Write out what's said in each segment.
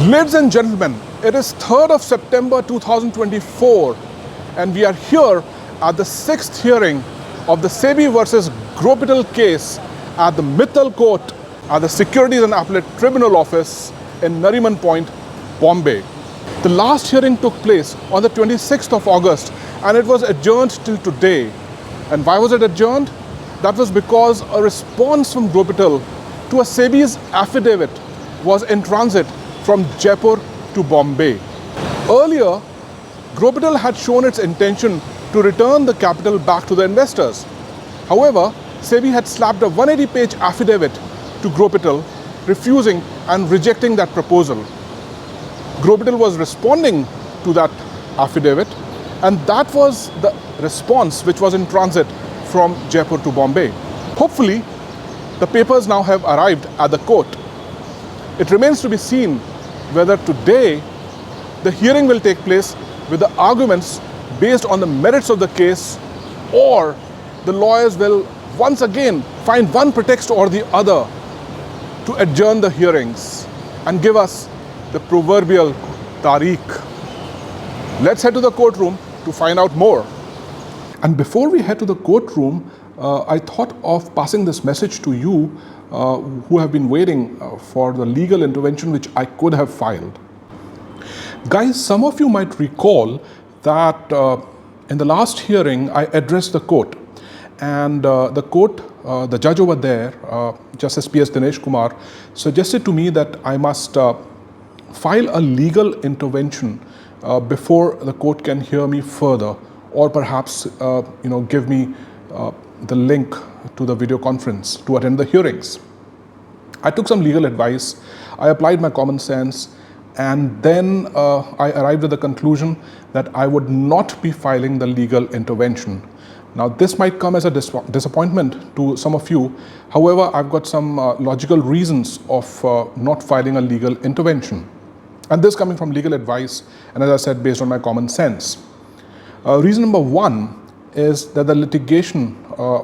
Ladies and gentlemen, it is 3rd of September 2024 and we are here at the 6th hearing of the Sebi versus Growpital case at the Mittal Court at the Securities and Appellate Tribunal office in Nariman Point, Bombay. The last hearing took place on the 26th of August and it was adjourned till today. And why was it adjourned? That was because a response from Growpital to a Sebi's affidavit was in transit from Jaipur to Bombay. Earlier, Growpital had shown its intention to return the capital back to the investors. However, Sebi had slapped a 180-page affidavit to Growpital, refusing and rejecting that proposal. Growpital was responding to that affidavit, and that was the response which was in transit from Jaipur to Bombay. Hopefully, the papers now have arrived at the court. It remains to be seen whether today the hearing will take place with the arguments based on the merits of the case, or the lawyers will once again find one pretext or the other to adjourn the hearings and give us the proverbial Tariqh. Let's head to the courtroom to find out more. And before we head to the courtroom, I thought of passing this message to you who have been waiting for the legal intervention which I could have filed. Guys, some of you might recall that in the last hearing I addressed the court, and the court, the judge over there, Justice P.S. Dinesh Kumar, suggested to me that I must file a legal intervention before the court can hear me further, or perhaps give me the link to the video conference to attend the hearings. I took some legal advice, I applied my common sense, and then I arrived at the conclusion that I would not be filing the legal intervention. Now, this might come as a disappointment to some of you. However, I've got some logical reasons of not filing a legal intervention. And this coming from legal advice, and as I said, based on my common sense. Reason number one is that the litigation,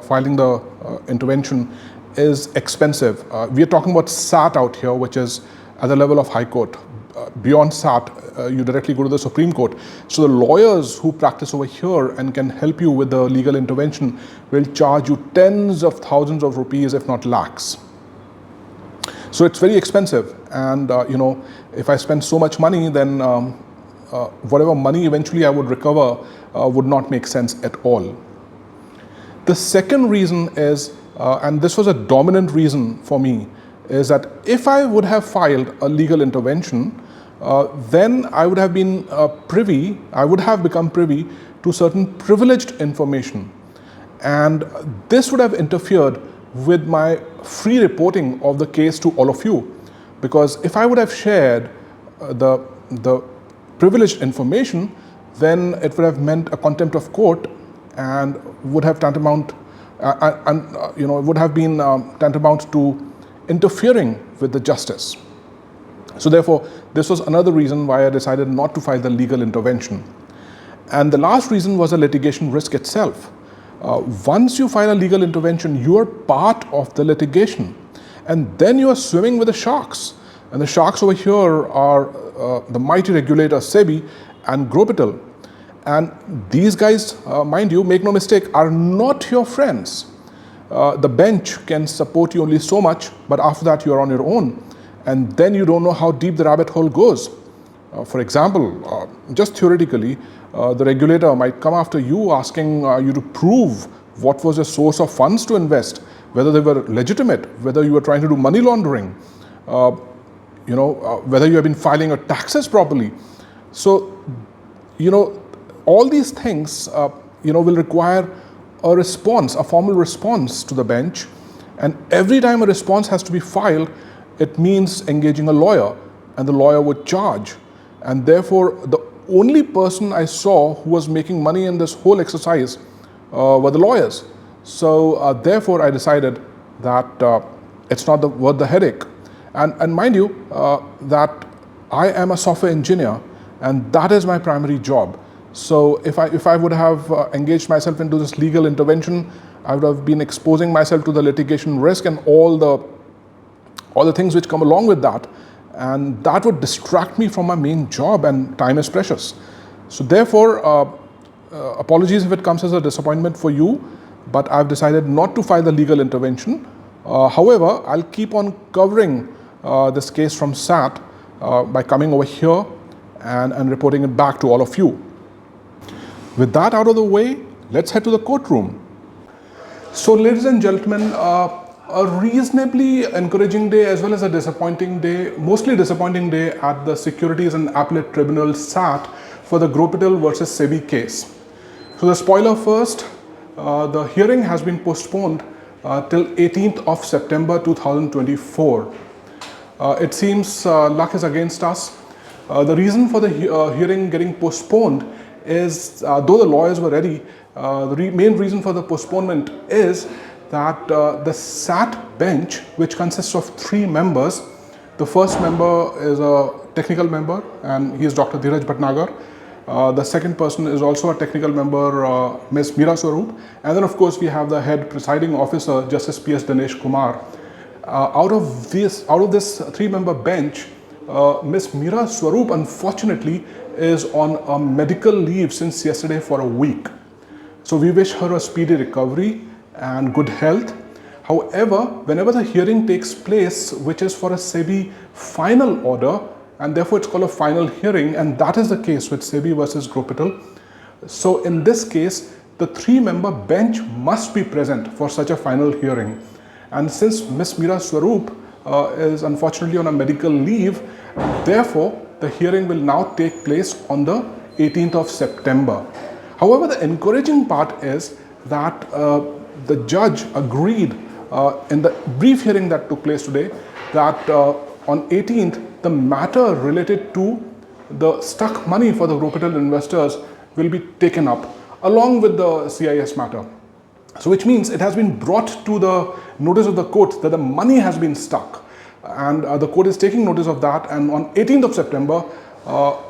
filing the intervention, is expensive. We are talking about SAT out here, which is at the level of High Court. Beyond SAT, you directly go to the Supreme Court. So the lawyers who practice over here and can help you with the legal intervention will charge you tens of thousands of rupees, if not lakhs. So it's very expensive. And if I spend so much money, then whatever money eventually I would recover would not make sense at all. The second reason is, and this was a dominant reason for me, is that if I would have filed a legal intervention, then I would have been become privy to certain privileged information. And this would have interfered with my free reporting of the case to all of you. Because if I would have shared the privileged information, then it would have meant a contempt of court and would have tantamount, would have been tantamount to interfering with the justice. So therefore, this was another reason why I decided not to file the legal intervention. And the last reason was the litigation risk itself. Once you file a legal intervention, you are part of the litigation, and then you are swimming with the sharks. And the sharks over here are the mighty regulator Sebi and Growpital. And these guys, mind you, make no mistake, are not your friends. The bench can support you only so much, but after that you are on your own. And then you don't know how deep the rabbit hole goes. For example, just theoretically, the regulator might come after you asking you to prove what was the source of funds to invest, whether they were legitimate, whether you were trying to do money laundering, whether you have been filing your taxes properly. So, all these things, will require a response, a formal response to the bench. And every time a response has to be filed, it means engaging a lawyer, and the lawyer would charge. And therefore, the only person I saw who was making money in this whole exercise were the lawyers. So therefore, I decided that it's not worth the headache. And mind you, that I am a software engineer, and that is my primary job. So if I would have engaged myself into this legal intervention, I would have been exposing myself to the litigation risk and all the things which come along with that. and that would distract me from my main job, and time is precious. So therefore, apologies if it comes as a disappointment for you, but I've decided not to file the legal intervention. However, I'll keep on covering this case from SAT by coming over here and reporting it back to all of you. With that out of the way, let's head to the courtroom. So ladies and gentlemen, a reasonably encouraging day as well as a disappointing day, mostly disappointing day at the Securities and Appellate Tribunal SAT for the Growpital versus Sebi case. So the spoiler first, the hearing has been postponed till 18th of September 2024. It seems luck is against us. The reason for the hearing getting postponed is, though the lawyers were ready, the main reason for the postponement is that the SAT bench, which consists of 3 members, the first member is a technical member and he is Dr. Dheeraj Bhatnagar. The second person is also a technical member, Ms. Meera Swaroop, and then of course we have the head presiding officer, Justice P.S. Dinesh Kumar. Out of this 3-member bench, Ms. Meera Swaroop unfortunately is on a medical leave since yesterday for a week. So we wish her a speedy recovery and good health. However, whenever the hearing takes place, which is for a Sebi final order, and therefore it's called a final hearing, and that is the case with Sebi versus Growpital. So in this case, the 3-member bench must be present for such a final hearing. And since Ms. Meera Swaroop is unfortunately on a medical leave, therefore the hearing will now take place on the 18th of September. However, the encouraging part is that the judge agreed in the brief hearing that took place today that on 18th, the matter related to the stuck money for the Growpital investors will be taken up along with the CIS matter. So which means it has been brought to the notice of the court that the money has been stuck, and the court is taking notice of that, and on 18th of September,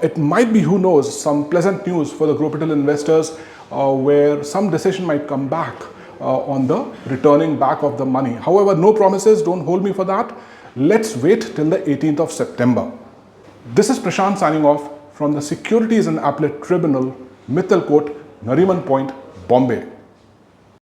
it might be, who knows, some pleasant news for the Growpital investors where some decision might come back on the returning back of the money. However, no promises, don't hold me for that. Let's wait till the 18th of September. This is Prashant signing off from the Securities and Appellate Tribunal, Mittal Court, Nariman Point, Bombay.